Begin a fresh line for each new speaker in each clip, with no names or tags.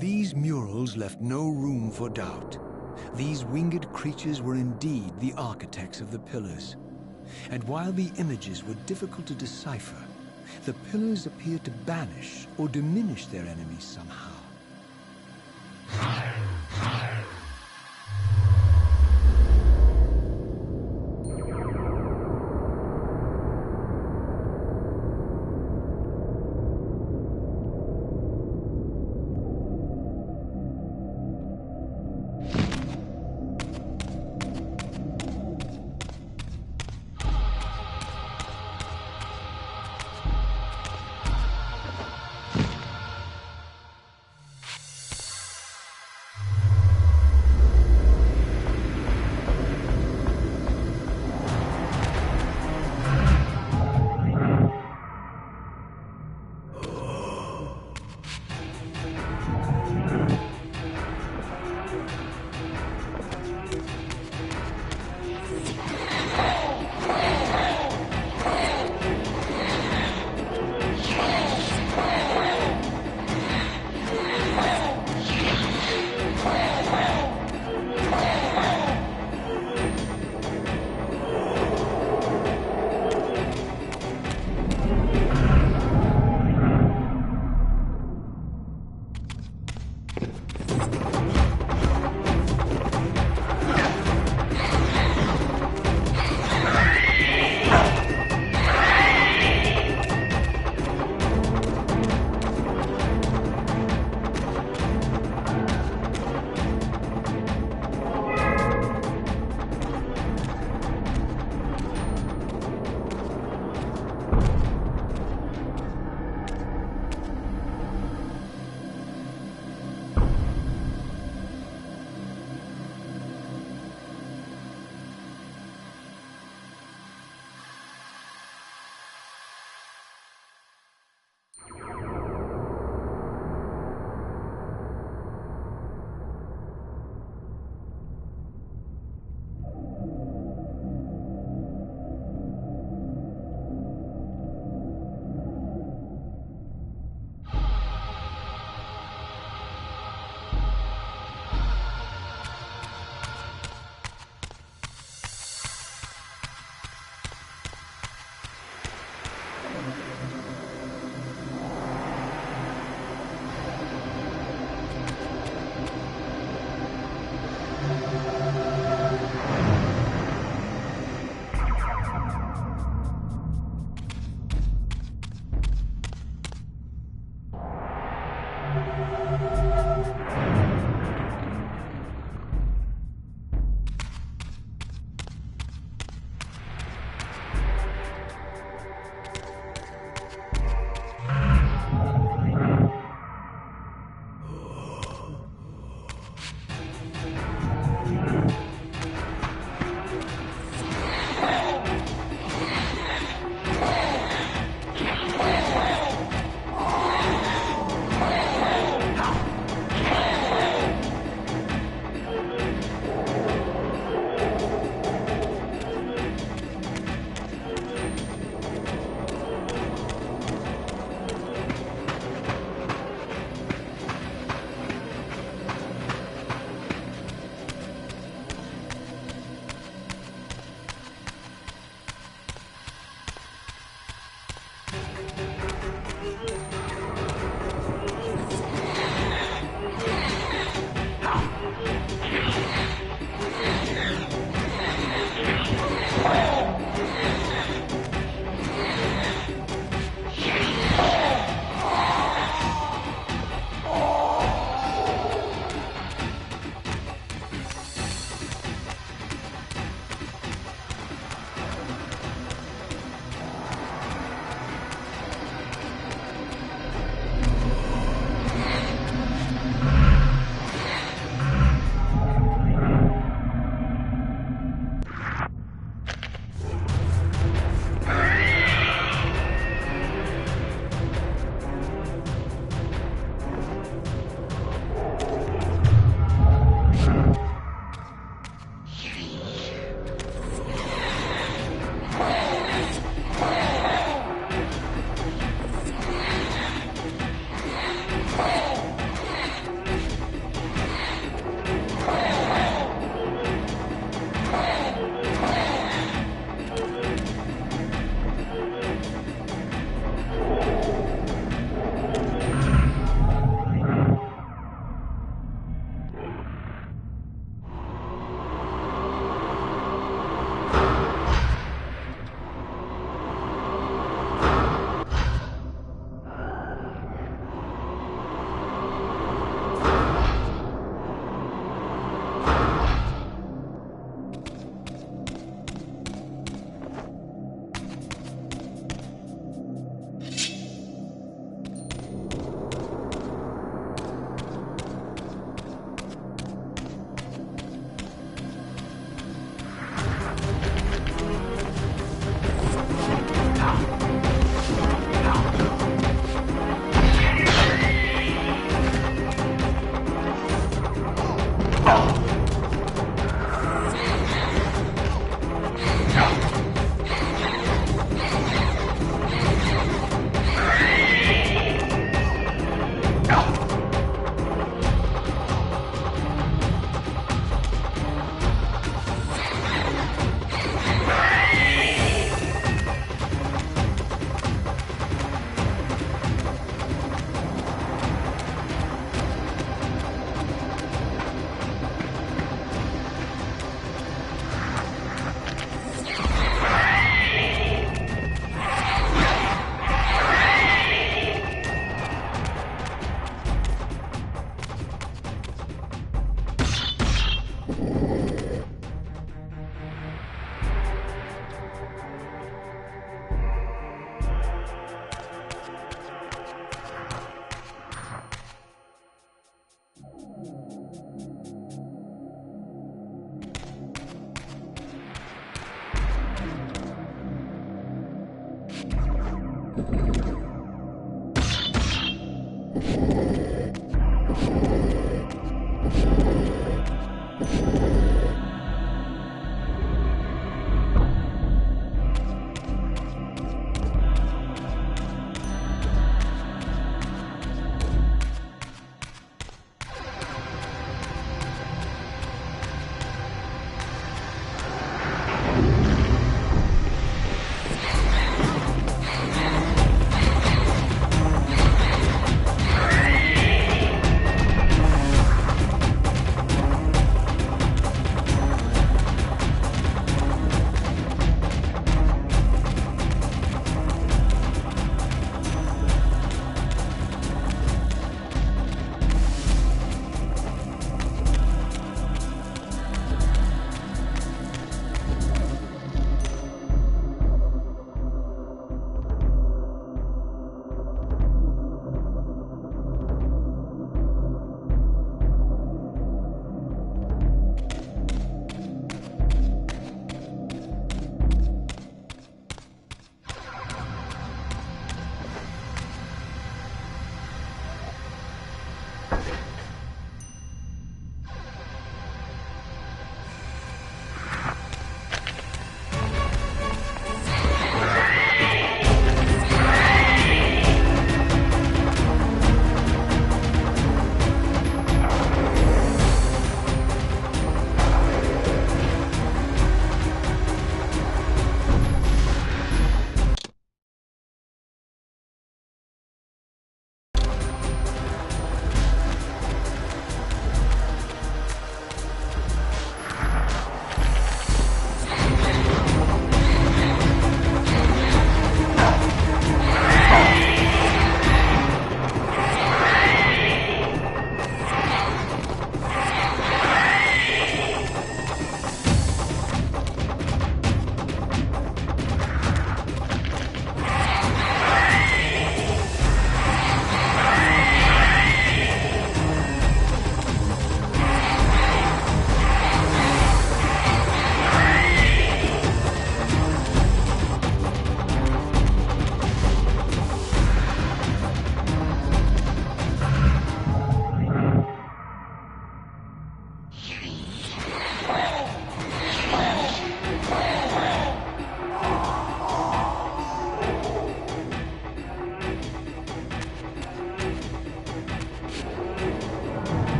These murals left no room for doubt. These winged creatures were indeed the architects of the pillars. And while the images were difficult to decipher, the pillars appeared to banish or diminish their enemies somehow.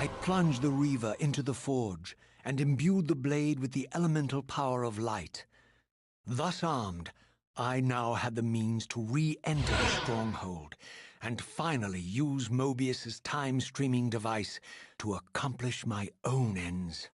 I plunged the Reaver into the forge and imbued the blade with the elemental power of light. Thus armed, I now had the means to re-enter the stronghold and finally use Mobius's time-streaming device to accomplish my own ends.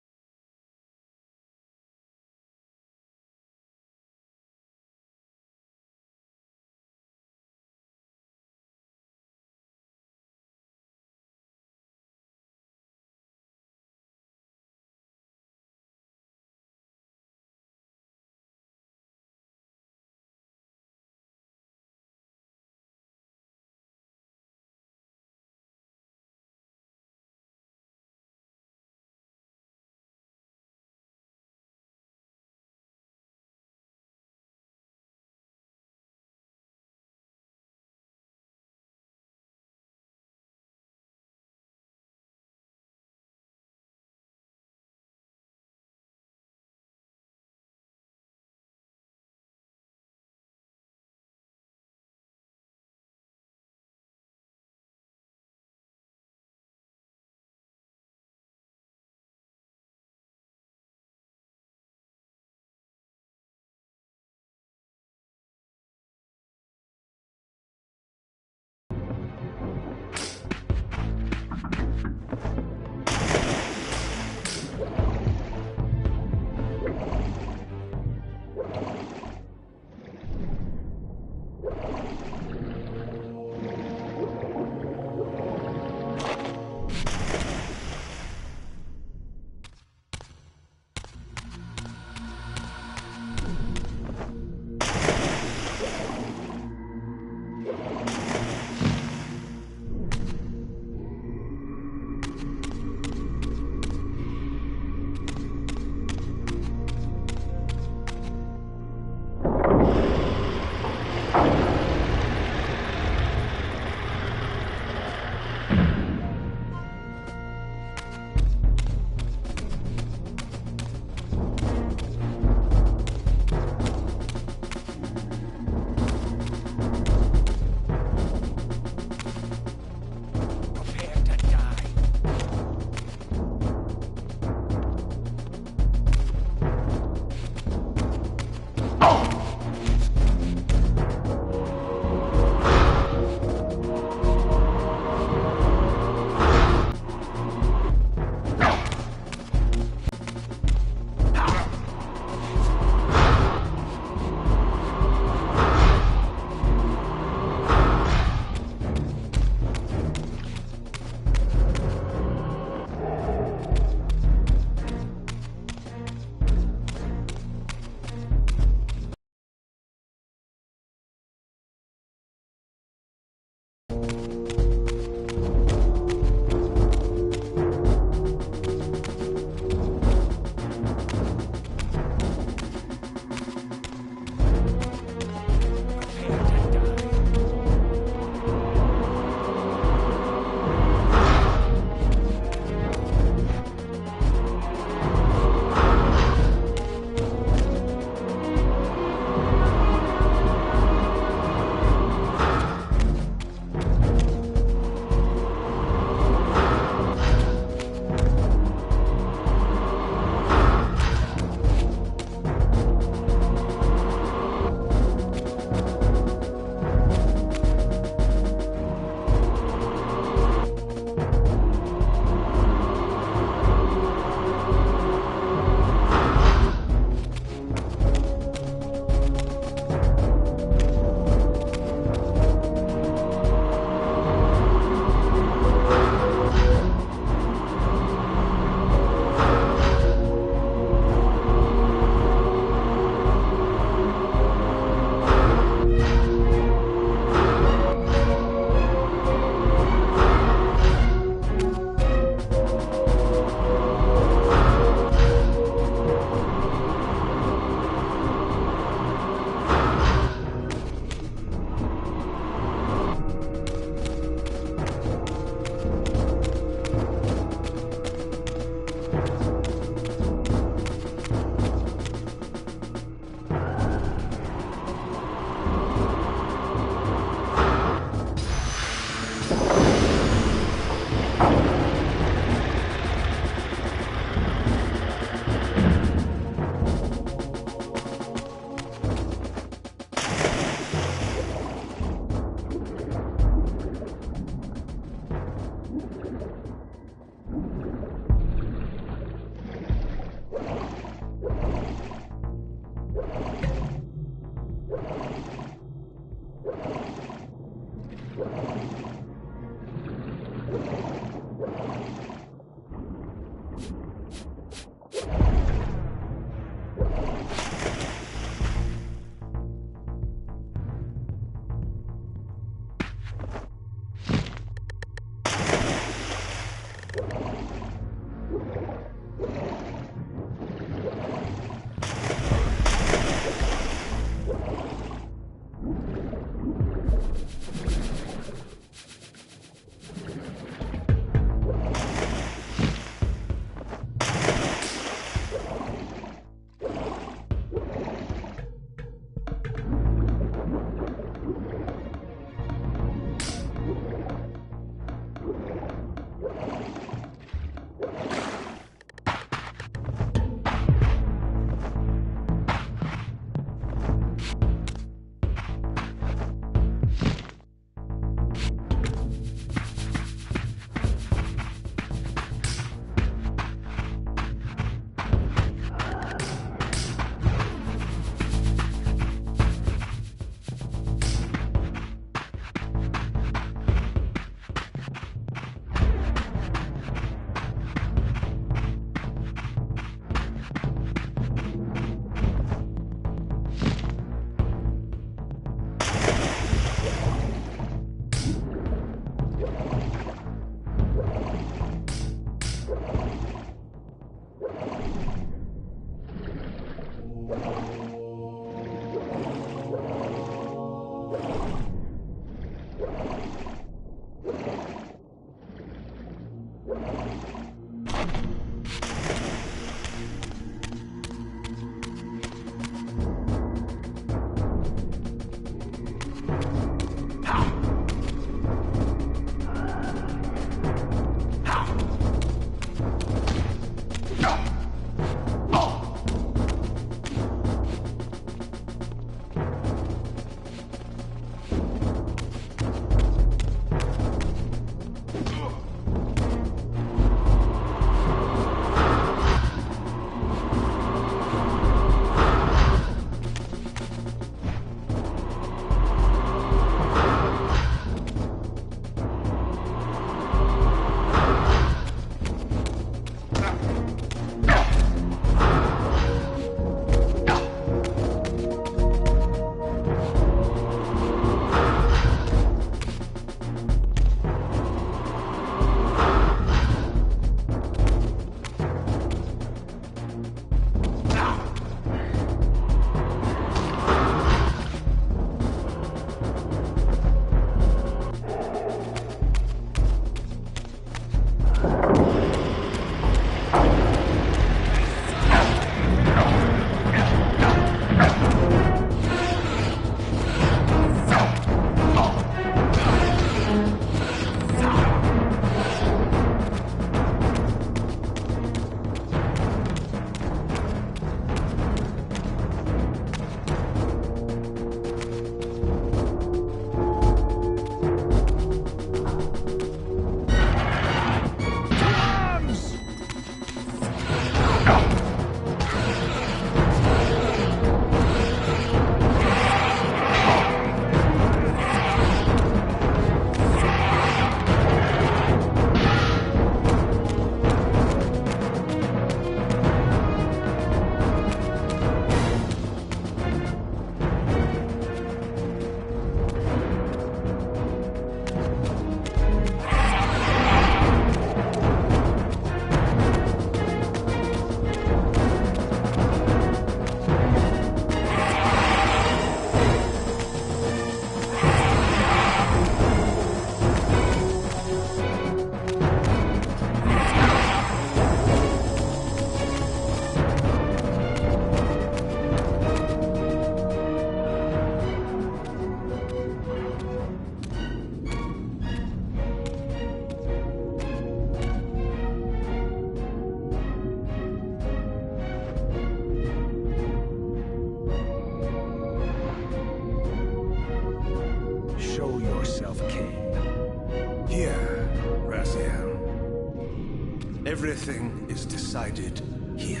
Everything is decided here.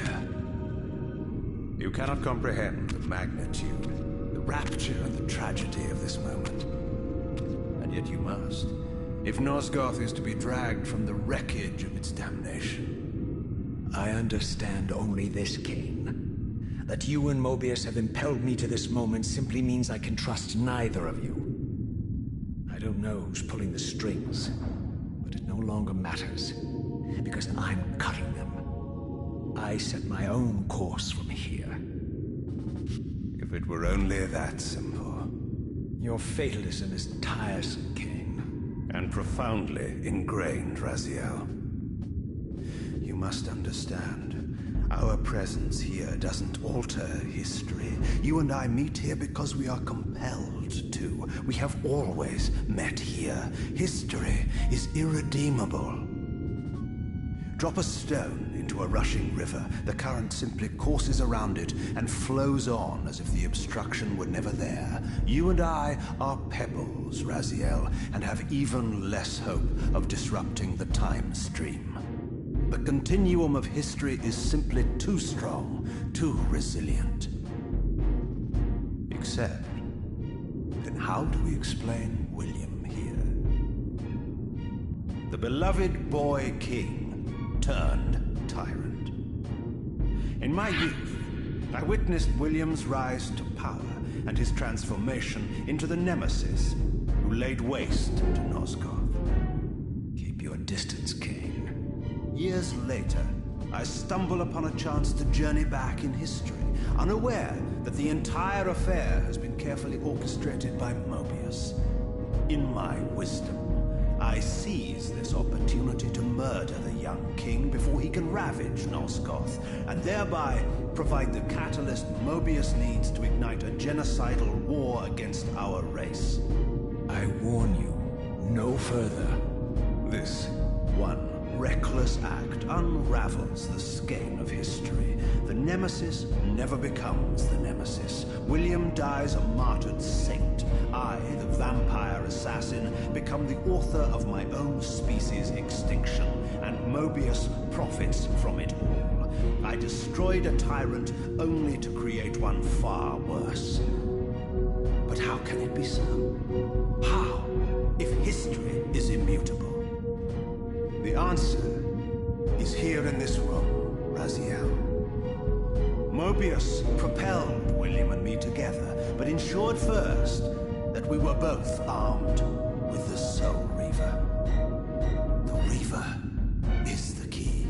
You cannot comprehend the magnitude, the rapture and the tragedy of this moment. And yet you must, if Nosgoth is to be dragged from the wreckage of its damnation.
I understand only this, Kain. That you and Mobius have impelled me to this moment simply means I can trust neither of you. I don't know who's pulling the strings, but it no longer matters, because I'm cutting them. I set my own course from here.
If it were only that simple.
Your fatalism is tiresome, Kain.
And profoundly ingrained, Raziel. You must understand, our presence here doesn't alter history. You and I meet here because we are compelled to. We have always met here. History is irredeemable. Drop a stone into a rushing river. The current simply courses around it and flows on as if the obstruction were never there. You and I are pebbles, Raziel, and have even less hope of disrupting the time stream. The continuum of history is simply too strong, too resilient. Except, then how do we explain William here? The beloved boy king turned tyrant. In my youth, I witnessed William's rise to power and his transformation into the nemesis who laid waste to Nosgoth.
Keep your distance, Kain.
Years later, I stumble upon a chance to journey back in history, unaware that the entire affair has been carefully orchestrated by Mobius. In my wisdom, I seize this opportunity to murder the young king before he can ravage Nosgoth, and thereby provide the catalyst Mobius needs to ignite a genocidal war against our race.
I warn you, no further.
This one reckless act unravels the skein of history. The Nemesis never becomes the Nemesis. William dies a martyred saint. I, the vampire assassin, become the author of my own species' extinction, and Mobius profits from it all. I destroyed a tyrant only to create one far worse. But how can it be so? How, if history is immutable? The answer is here in this room, Raziel. Mobius propelled William and me together, but ensured first that we were both armed with the Soul Reaver. The Reaver is the key.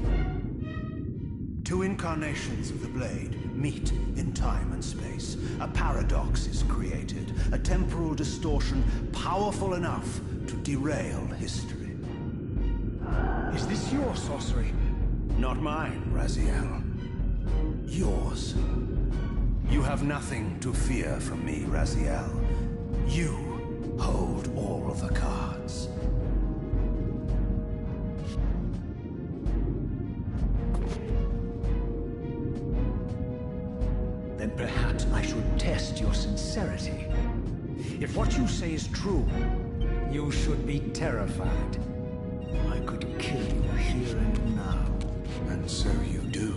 Two incarnations of the blade meet in time and space. A paradox is created, a temporal distortion powerful enough to derail history.
Is this your sorcery?
Not mine, Raziel. Yours. You have nothing to fear from me, Raziel. You hold all the cards.
Then perhaps I should test your sincerity. If what you say is true, you should be terrified. I could kill you here and now.
And so you do,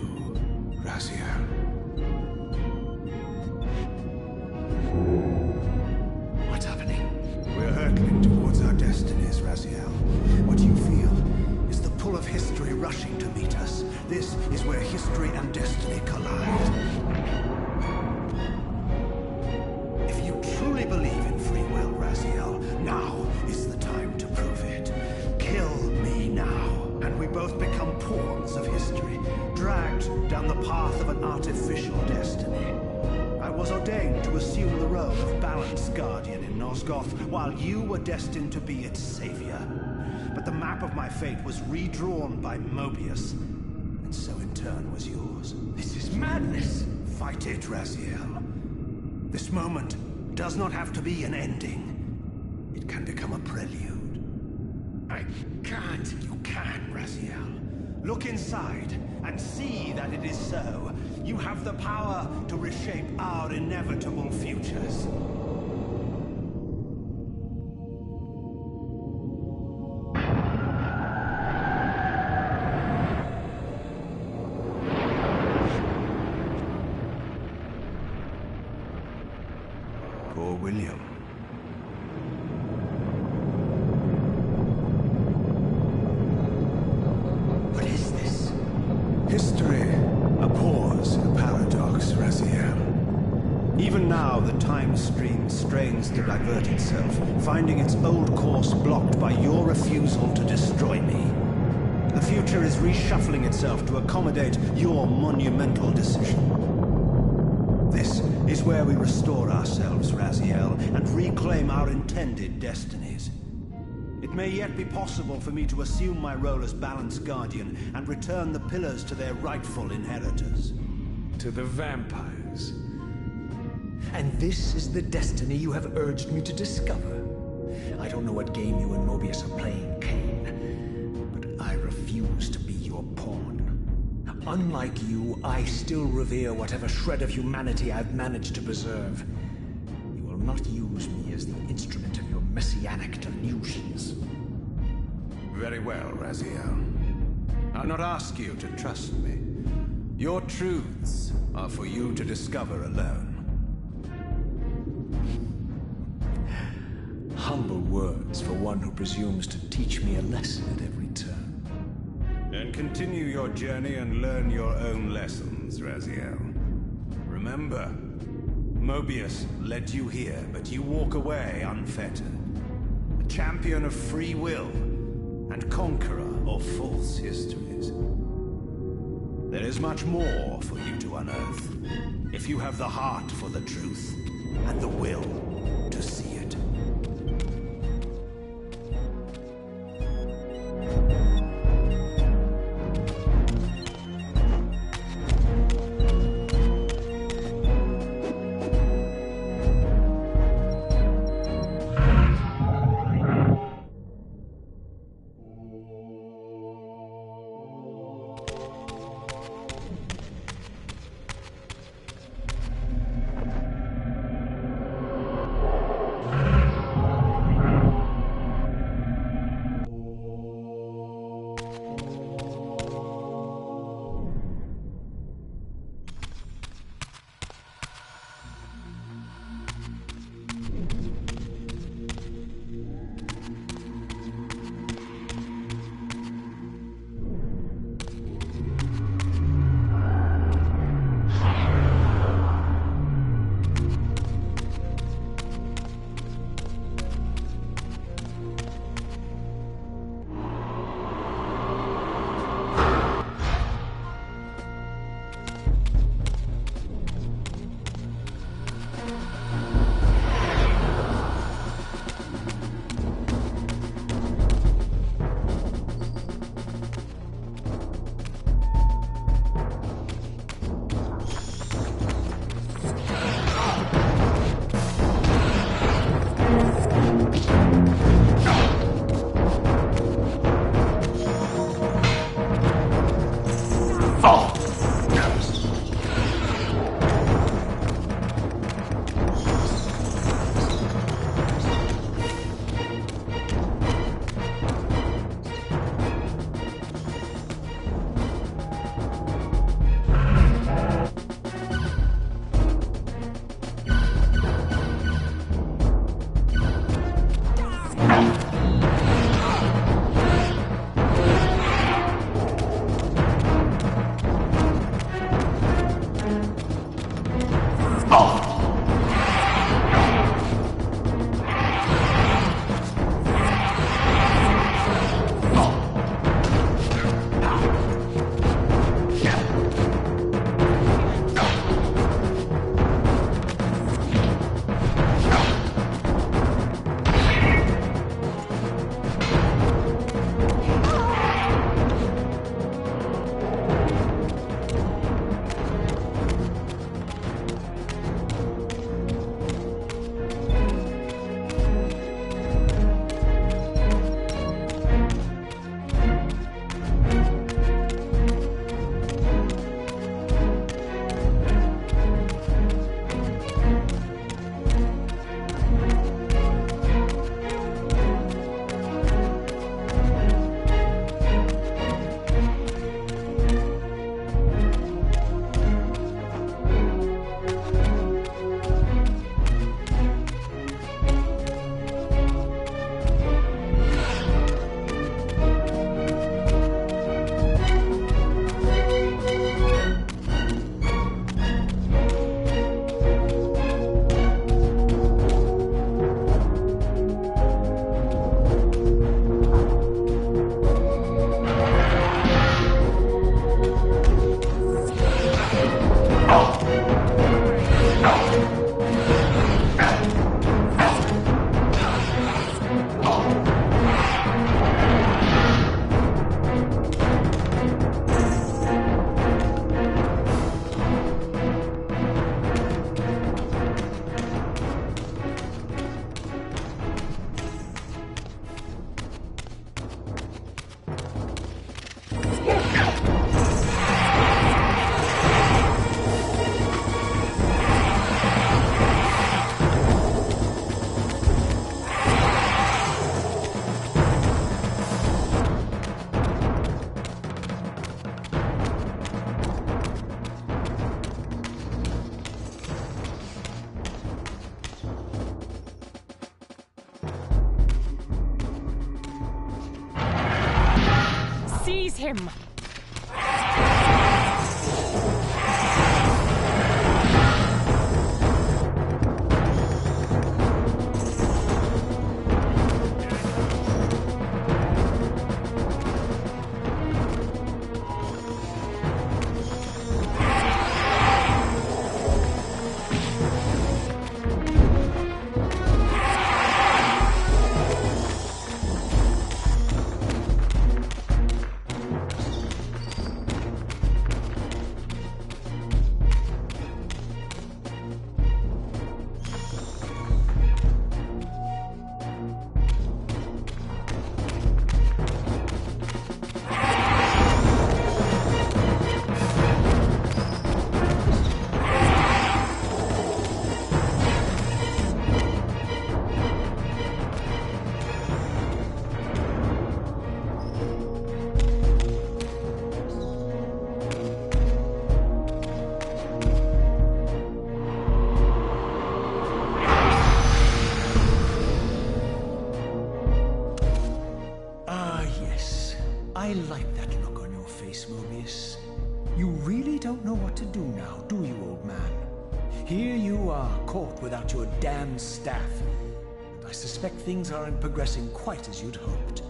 Raziel.
What's happening?
We're hurtling towards our destinies, Raziel. What you feel is the pull of history rushing to meet us. This is where history and destiny collide. If you truly believe in free will, Raziel, now is the time to prove it. Kill me now, and we both become pawns of history, dragged down the path of an artificial destiny. I was ordained to assume the role of Balance Guardian in Nosgoth, while you were destined to be its savior. But the map of my fate was redrawn by Mobius, and so in turn was yours.
This is madness!
Fight it, Raziel. This moment does not have to be an ending. It can become a prelude.
I can't.
You can, Raziel. Look inside and see that it is so. You have the power to reshape our inevitable futures. Poor William.
What is this?
History, a pause, a paradox, Raziel. Even now, the time stream strains to divert itself, finding its old course blocked by your refusal to destroy me. The future is reshuffling itself to accommodate your monumental decision. This is where we restore ourselves, Raziel, and reclaim our intended destinies. It may yet be possible for me to assume my role as Balance Guardian and return the pillars to their rightful inheritors.
To the vampires. And this is the destiny you have urged me to discover. I don't know what game you and Mobius are playing, Kain, but I refuse to be your pawn. Unlike you, I still revere whatever shred of humanity I've managed to preserve. You will not use me as the instrument of your messianic delusions.
Very well, Raziel. I'll not ask you to trust me. Your truths are for you to discover alone.
Humble words for one who presumes to teach me a lesson at every turn.
Then continue your journey and learn your own lessons, Raziel. Remember, Mobius led you here, but you walk away unfettered. A champion of free will and conqueror of false histories. There is much more for you to unearth, if you have the heart for the truth and the will to see it.
seize him!
I like that look on your face, Mobius. You really don't know what to do now, do you, old man? Here you are, caught without your damn staff. And I suspect things aren't progressing quite as you'd hoped.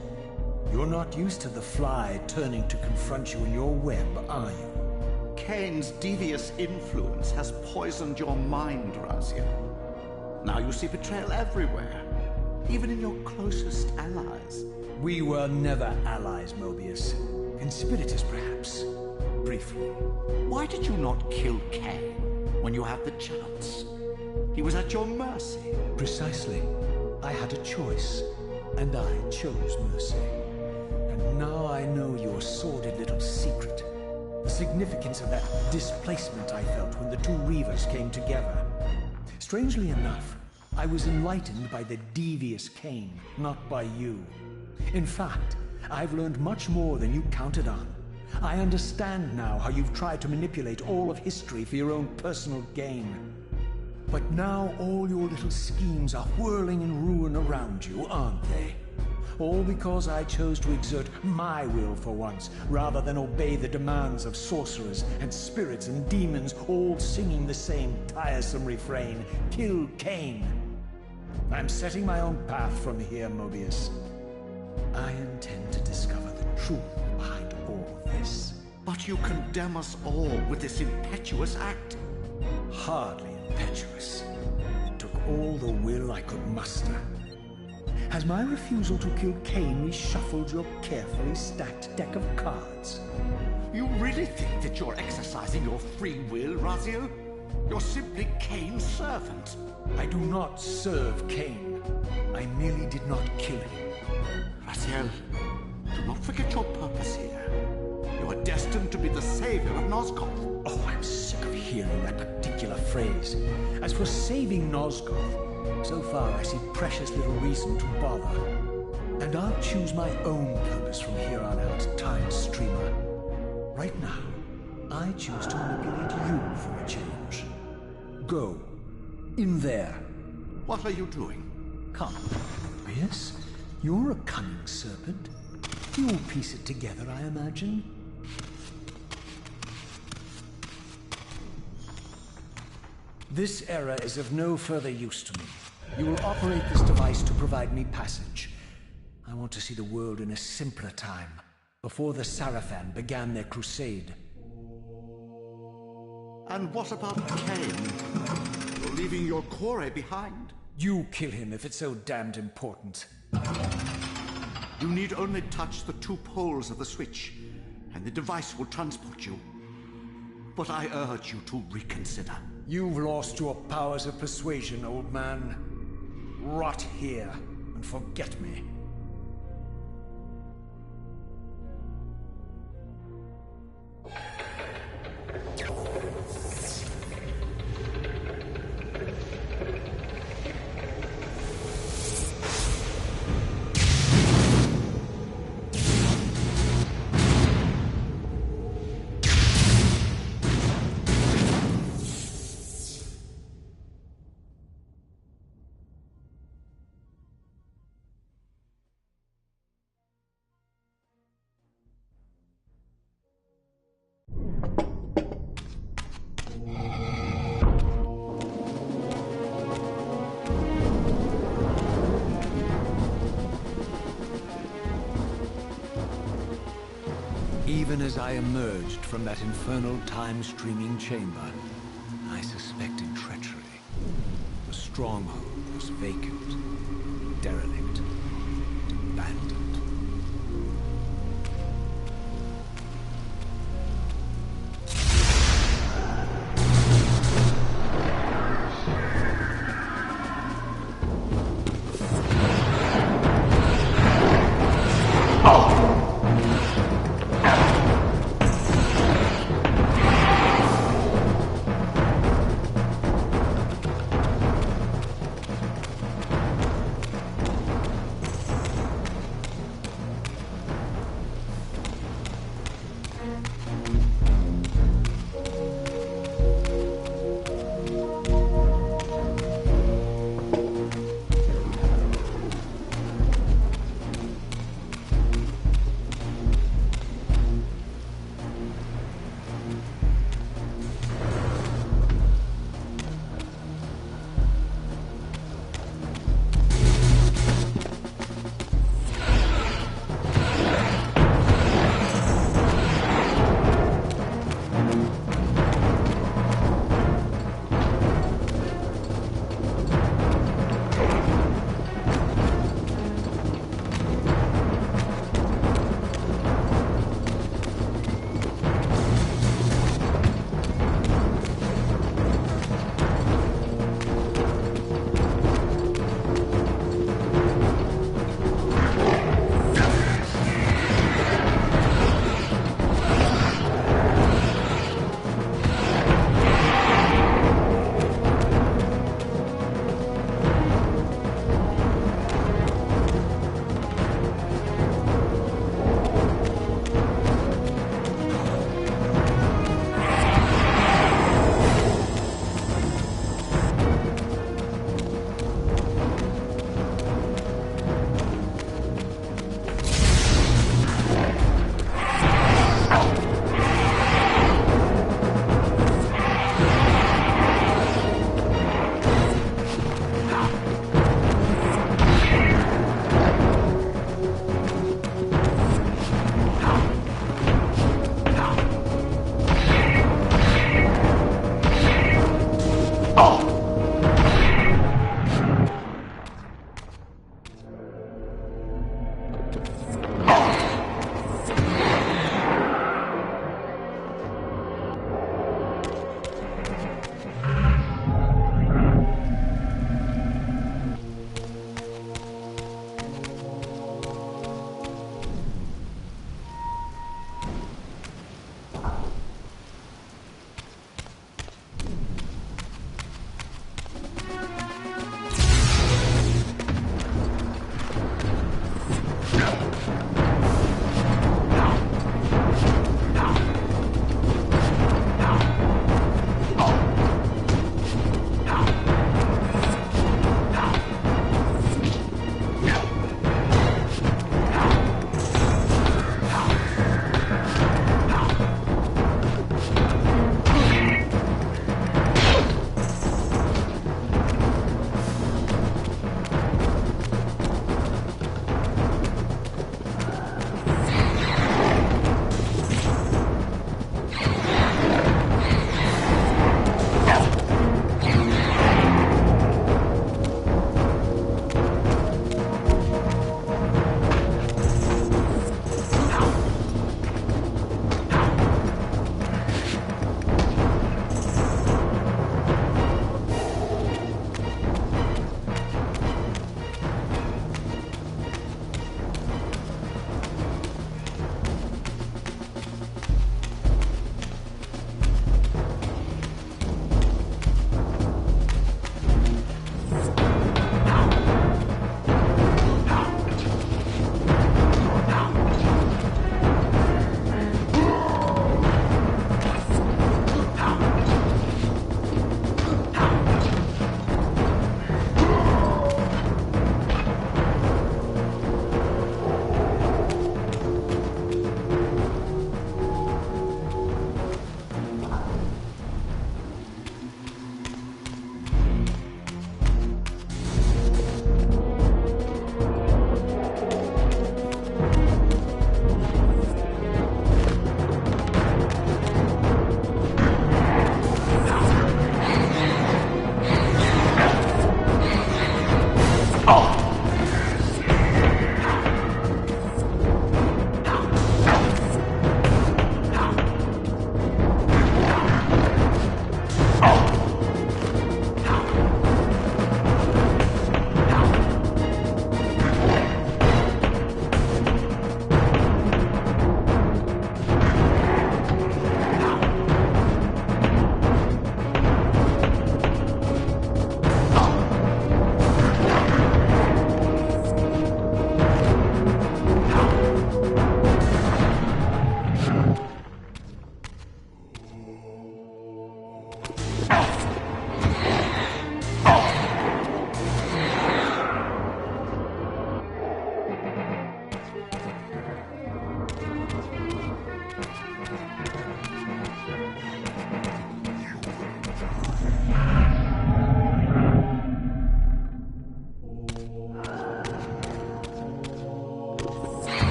You're not used to the fly turning to confront you in your web, are you?
Kain's devious influence has poisoned your mind, Raziel. Now you see betrayal everywhere, even in your closest allies.
We were never allies, Mobius. Conspirators, perhaps. Briefly.
Why did you not kill Kain when you had the chance? He was at your mercy.
Precisely. I had a choice, and I chose mercy. And now I know your sordid little secret. The significance of that displacement I felt when the two Reavers came together. Strangely enough, I was enlightened by the devious Kain, not by you. In fact, I've learned much more than you counted on. I understand now how you've tried to manipulate all of history for your own personal gain. But now all your little schemes are whirling in ruin around you, aren't they? All because I chose to exert my will for once, rather than obey the demands of sorcerers and spirits and demons, all singing the same tiresome refrain, "Kill Kain." I'm setting my own path from here, Mobius. I intend to discover the truth behind all this.
But you condemn us all with this impetuous act.
Hardly impetuous. It took all the will I could muster. Has my refusal to kill Kain reshuffled your carefully stacked deck of cards?
You really think that you're exercising your free will, Raziel? You're simply Kain's servant.
I do not serve Kain. I merely did not kill him.
Raziel, do not forget your purpose here. You are destined to be the savior of Nosgoth.
Oh, I'm sick of hearing that particular phrase. As for saving Nosgoth, so far I see precious little reason to bother. And I'll choose my own purpose from here on out, Time Streamer. Right now, I choose to manipulate you for a change. Go. In there.
What are you doing?
Come. Yes? You're a cunning serpent. You'll piece it together, I imagine. This error is of no further use to me. You will operate this device to provide me passage. I want to see the world in a simpler time, before the Sarafan began their crusade.
And what about Kain? You're leaving your core behind.
You kill him if it's so damned important.
You need only touch the two poles of the switch, and the device will transport you. But I urge you to reconsider.
You've lost your powers of persuasion, old man. Rot here and forget me. Even as I emerged from that infernal time-streaming chamber, I suspected treachery. The stronghold was vacant, derelict, abandoned.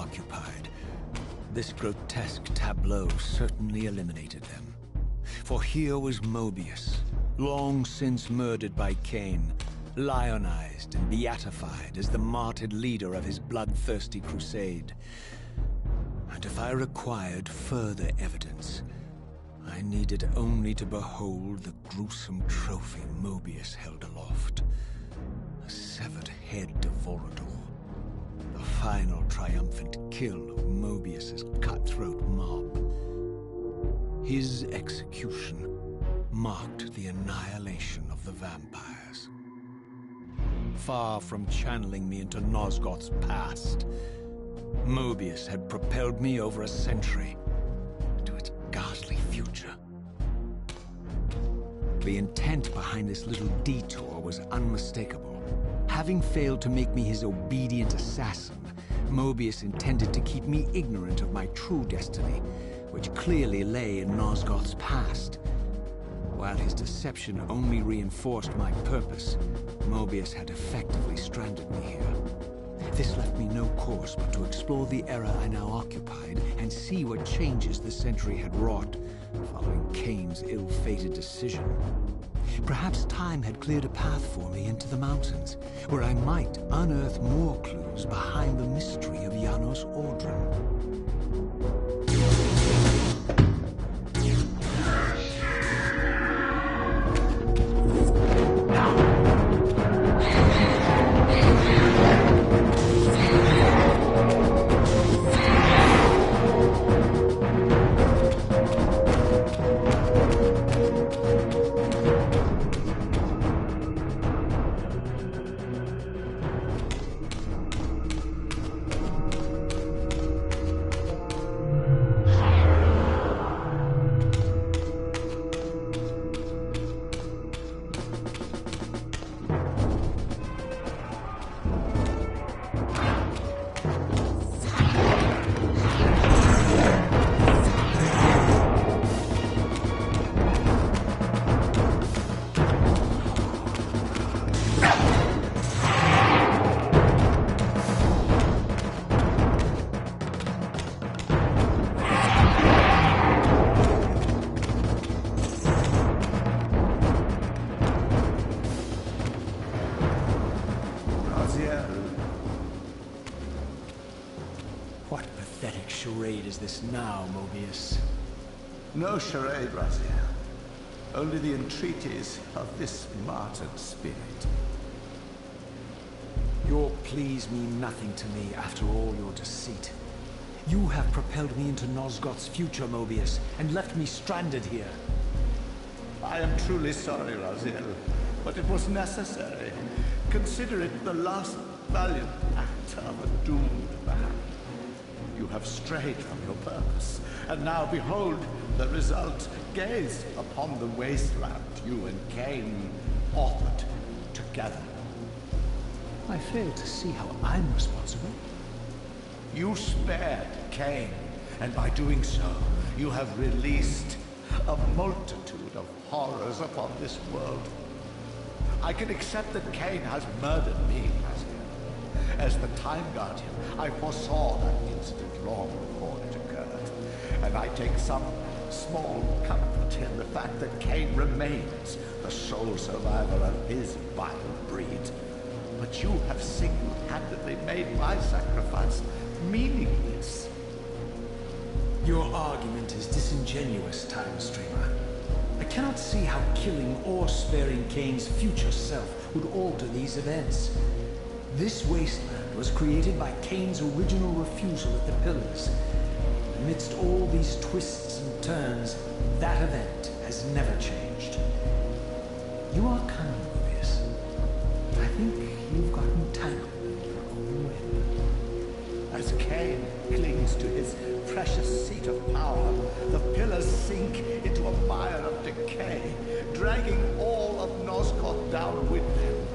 occupied. This grotesque tableau certainly eliminated them. For here was Mobius, long since murdered by Kain, lionized and beatified as the martyred leader of his bloodthirsty crusade. And if I required further evidence, I needed only to behold the gruesome trophy Mobius held aloft. A severed head of Vorador. The final triumphant kill of Mobius's cutthroat mob. His execution marked the annihilation of the vampires. Far from channeling me into Nosgoth's past, Mobius had propelled me over a century into its ghastly future. The intent behind this little detour was unmistakable. Having failed to make me his obedient assassin, Mobius intended to keep me ignorant of my true destiny, which clearly lay in Nosgoth's past. While his deception only reinforced my purpose, Mobius had effectively stranded me here. This left me no course but to explore the era I now occupied and see what changes the century had wrought following Kain's ill-fated decision. Perhaps time had cleared a path for me into the mountains, where I might unearth more clues behind the mystery of Janos Audron. What pathetic charade is this now, Mobius?
No charade, Raziel. Only the entreaties of this martyred spirit.
Your pleas mean nothing to me after all your deceit. You have propelled me into Nosgoth's future, Mobius, and left me stranded here.
I am truly sorry, Raziel, but it was necessary. Consider it the last valiant act of a doomed man. You have strayed from your purpose, and now behold the result. Gaze upon the wasteland you and Kain authored together.
I fail to see how I'm responsible.
You spared Kain, and by doing so, you have released a multitude of horrors upon this world. I can accept that Kain has murdered me, as the Time Guardian. I foresaw that incident long before it occurred, and I take some small comfort in the fact that Kain remains the sole survivor of his vile breed. But you have single-handedly made my sacrifice meaningless.
Your argument is disingenuous, Time Streamer. I cannot see how killing or sparing Kain's future self would alter these events. This wasteland was created by Kain's original refusal at the Pillars. Amidst all these twists and turns, that event has never changed. You are cunning, Mobius. I think you've gotten tangled in your own web.
As Kain clings to his precious seat of power, the Pillars sink into a mire of decay, dragging all of Nosgoth down with them.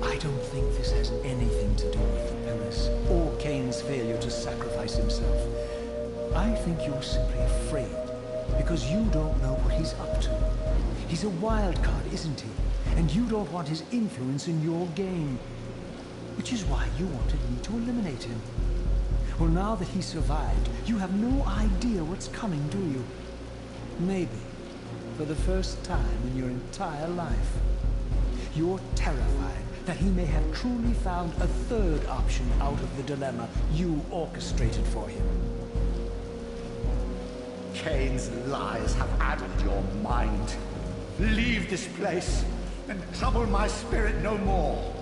I don't think this has anything to do with the Pillars, or Kain's failure to sacrifice himself. I think you're simply afraid, because you don't know what he's up to. He's a wild card, isn't he? And you don't want his influence in your game. Which is why you wanted me to eliminate him. Well, now that he survived, you have no idea what's coming, do you? Maybe, for the first time in your entire life, you're terrified that he may have truly found a third option out of the dilemma you orchestrated for him.
Kain's lies have addled your mind. Leave this place and trouble my spirit no more.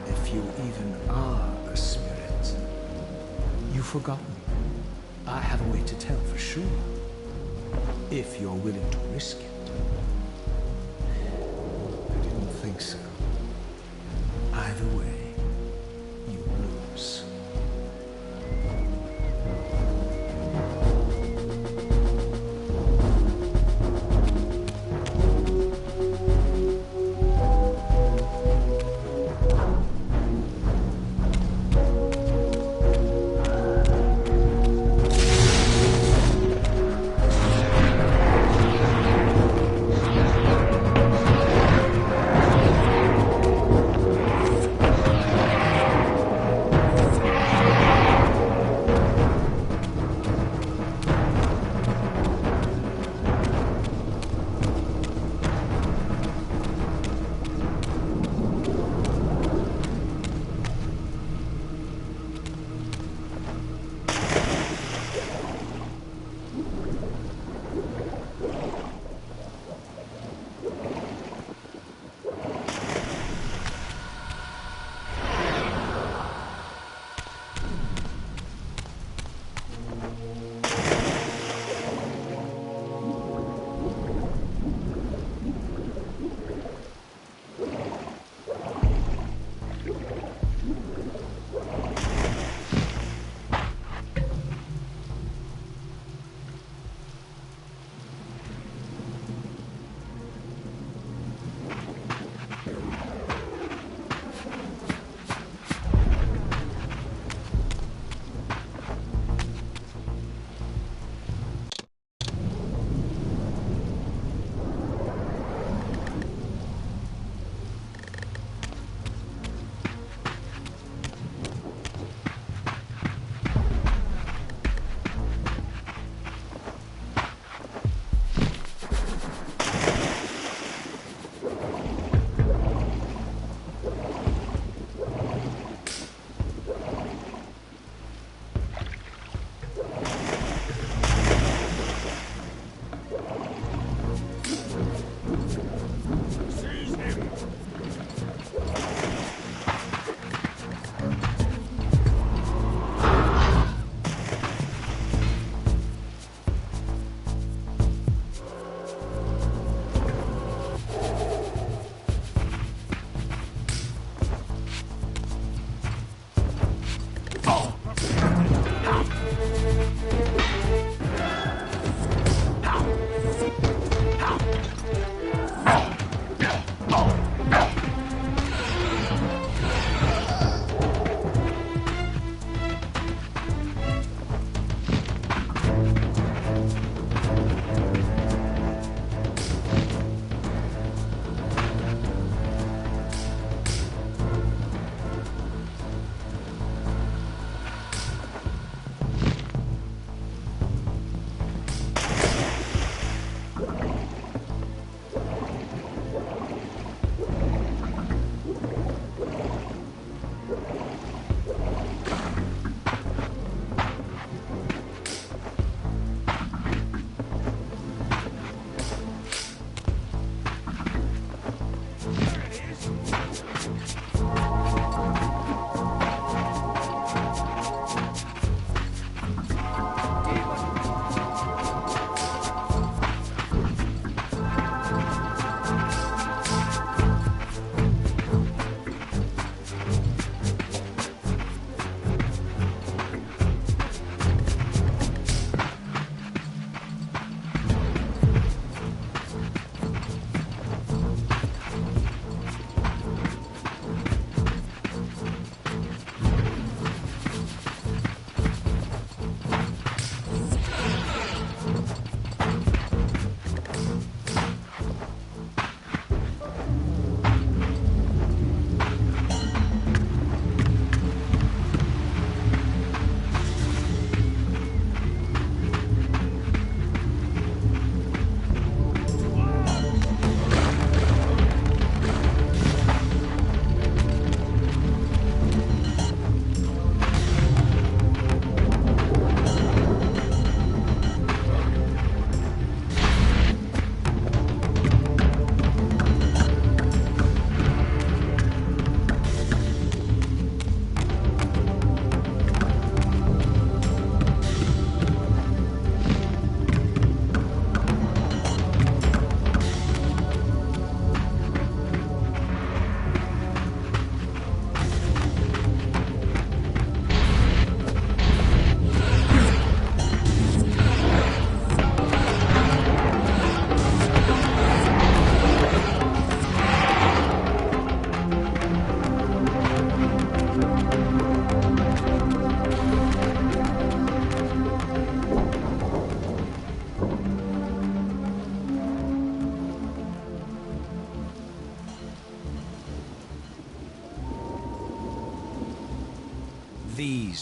If you even are a spirit. You've forgotten. I have a way to tell for sure. If you're willing to risk it. I didn't think so. Either way, you lose.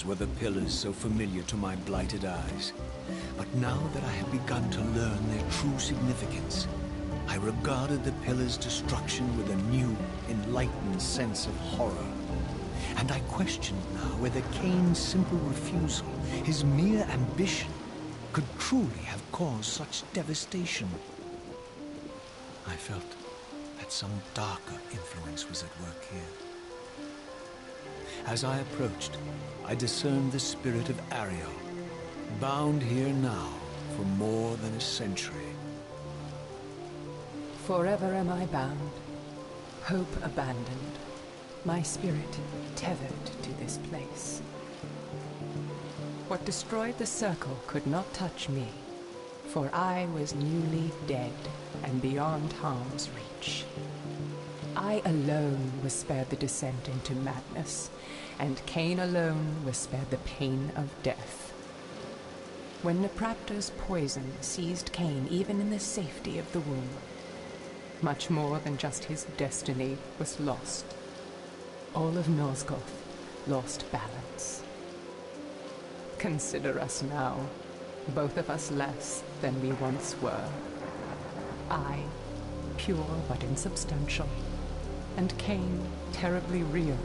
These were the pillars so familiar to my blighted eyes. But now that I had begun to learn their true significance, I regarded the pillars' destruction with a new, enlightened sense of horror. And I questioned now whether Kain's simple refusal, his mere ambition, could truly have caused such devastation. I felt that some darker influence was at work here. As I approached, I discerned the spirit of Ariel, bound here now for more than a century.
Forever am I bound, hope abandoned, my spirit tethered to this place. What destroyed the circle could not touch me, for I was newly dead and beyond harm's reach. I alone was spared the descent into madness, and Kain alone was spared the pain of death. When Napraptor's poison seized Kain even in the safety of the womb, much more than just his destiny was lost. All of Nosgoth lost balance. Consider us now, both of us less than we once were. I, pure but insubstantial, and Kain, terribly real,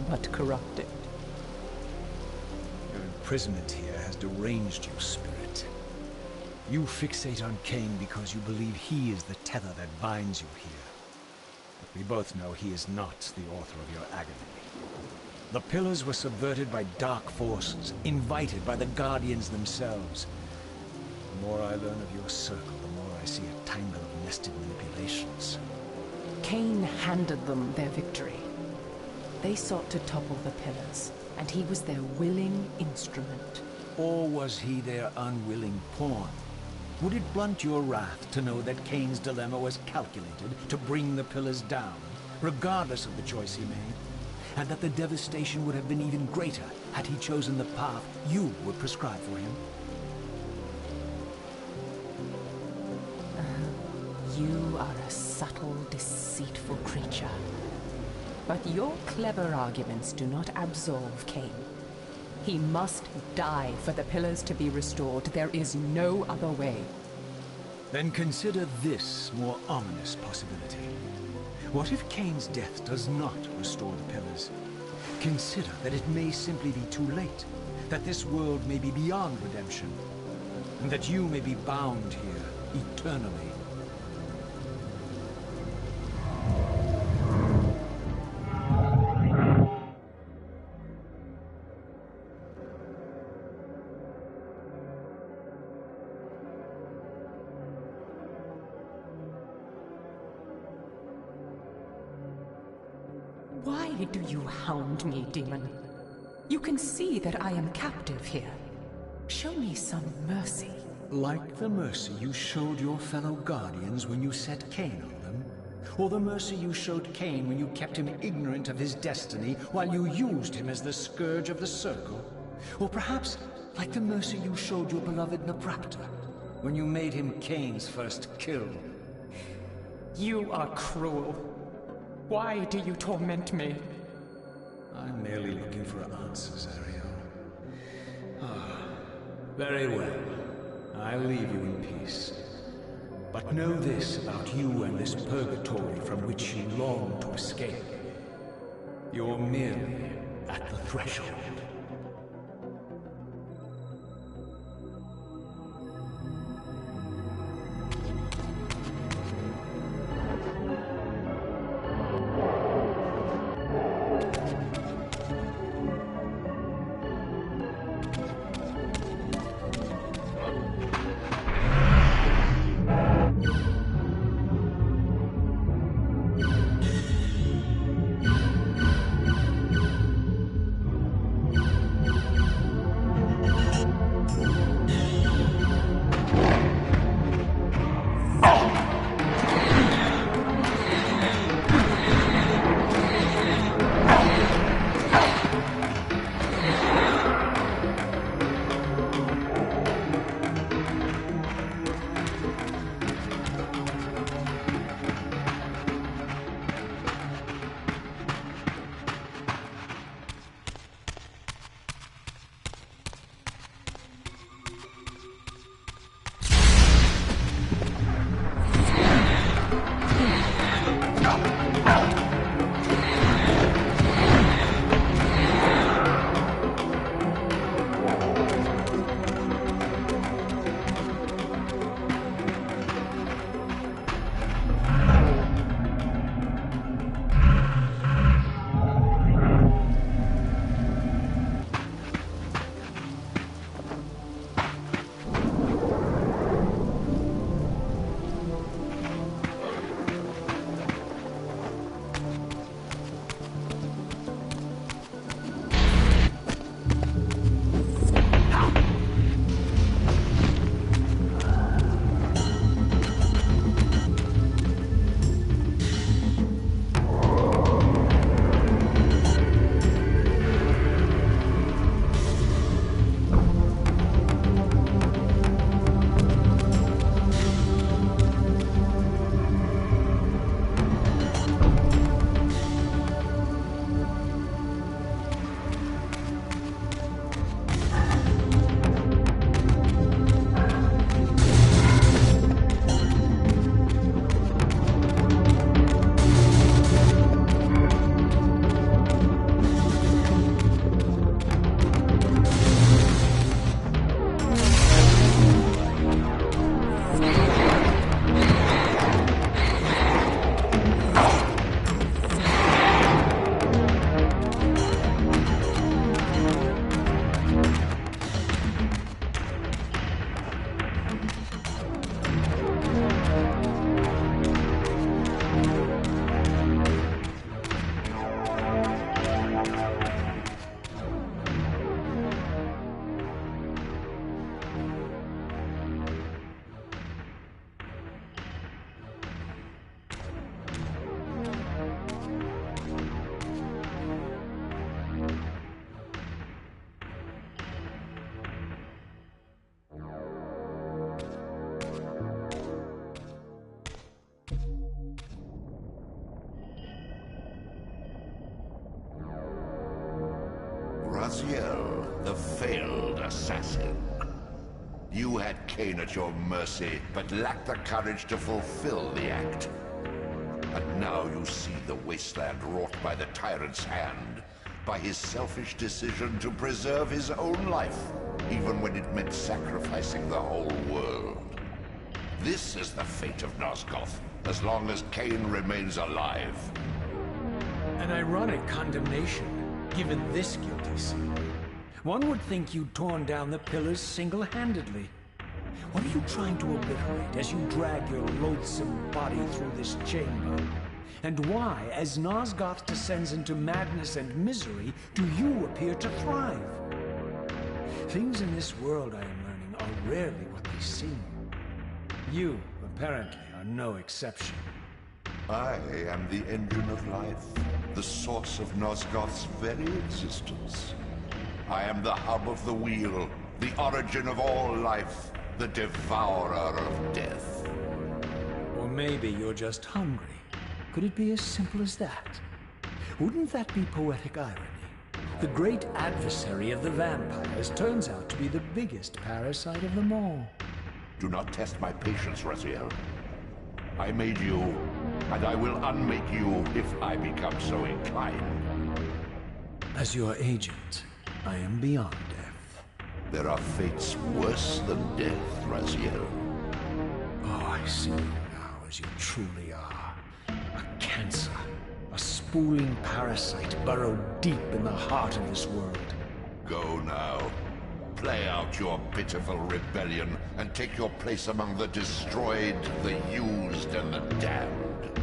but corrupted.
Your imprisonment here has deranged you, spirit. You fixate on Kain because you believe he is the tether that binds you here. But we both know he is not the author of your agony. The pillars were subverted by dark forces, invited by the Guardians themselves. The more I learn of your circle, the more I see a tangle of nested manipulations.
Kain handed them their victory. They sought to topple the pillars, and he was their willing instrument.
Or was he their unwilling pawn? Would it blunt your wrath to know that Kain's dilemma was calculated to bring the pillars down, regardless of the choice he made? And that the devastation would have been even greater had he chosen the path you would prescribe for him?
You are a subtle, deceitful creature. But your clever arguments do not absolve Kain. He must die for the pillars to be restored. There is no other way.
Then consider this more ominous possibility. What if Kain's death does not restore the pillars? Consider that it may simply be too late, that this world may be beyond redemption, and that you may be bound here eternally.
Why do you hound me, demon? You can see that I am captive here. Show me some mercy.
Like the mercy you showed your fellow Guardians when you set Kain on them? Or the mercy you showed Kain when you kept him ignorant of his destiny while you used him as the scourge of the Circle? Or perhaps like the mercy you showed your beloved Napraptor when you made him Kain's first kill?
You are cruel. Why do you torment me?
I'm merely looking for answers, Ariel. Ah, very well. I'll leave you in peace. But know this about you and this purgatory from which you long to escape. You're merely at the threshold.
Raziel, the failed assassin. You had Kain at your mercy, but lacked the courage to fulfill the act. And now you see the wasteland wrought by the tyrant's hand, by his selfish decision to preserve his own life, even when it meant sacrificing the whole world. This is the fate of Nosgoth, as long as Kain remains alive.
An ironic condemnation, given this guilty scene. One would think you'd torn down the pillars single-handedly. What are you trying to obliterate as you drag your loathsome body through this chamber? And why, as Nosgoth descends into madness and misery, do you appear to thrive? Things in this world, I am learning, are rarely what they seem. You, apparently, are no exception.
I am the engine of life, the source of Nosgoth's very existence. I am the hub of the wheel, the origin of all life, the devourer of death.
Or maybe you're just hungry. Could it be as simple as that? Wouldn't that be poetic irony? The great adversary of the vampires turns out to be the biggest parasite of them all.
Do not test my patience, Raziel. I made you, and I will unmake you if I become so inclined.
As your agent, I am beyond death.
There are fates worse than death, Raziel.
Oh, I see you now as you truly are. A cancer. A spooling parasite burrowed deep in the heart of this world.
Go now. Play out your pitiful rebellion and take your place among the destroyed, the used, and the damned.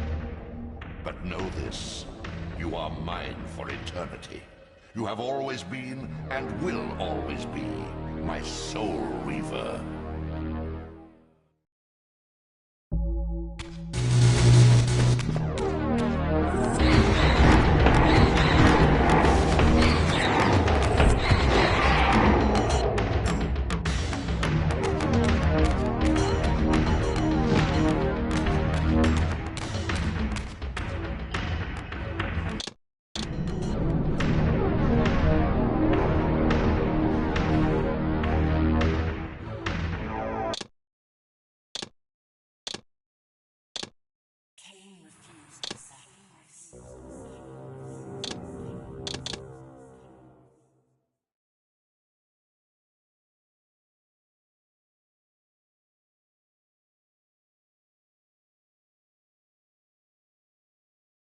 But know this, you are mine for eternity. You have always been, and will always be, my sole Reaver.